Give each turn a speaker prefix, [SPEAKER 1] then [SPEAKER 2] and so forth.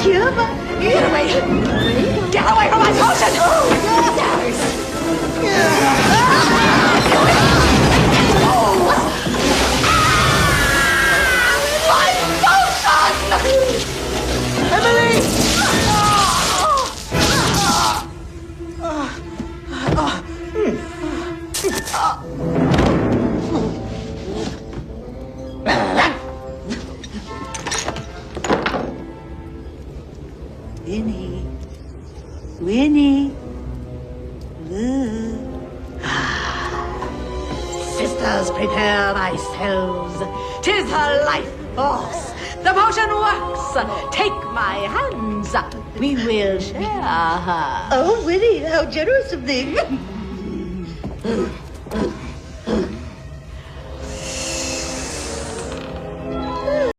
[SPEAKER 1] Cuba.
[SPEAKER 2] Get away! Get away from my potion! My potion! Emily!
[SPEAKER 1] Winnie, look.
[SPEAKER 2] Sisters, prepare thyselves. 'Tis her life force. The potion works. Take my hands. We will share her.
[SPEAKER 1] Oh, Winnie, how generous of thee.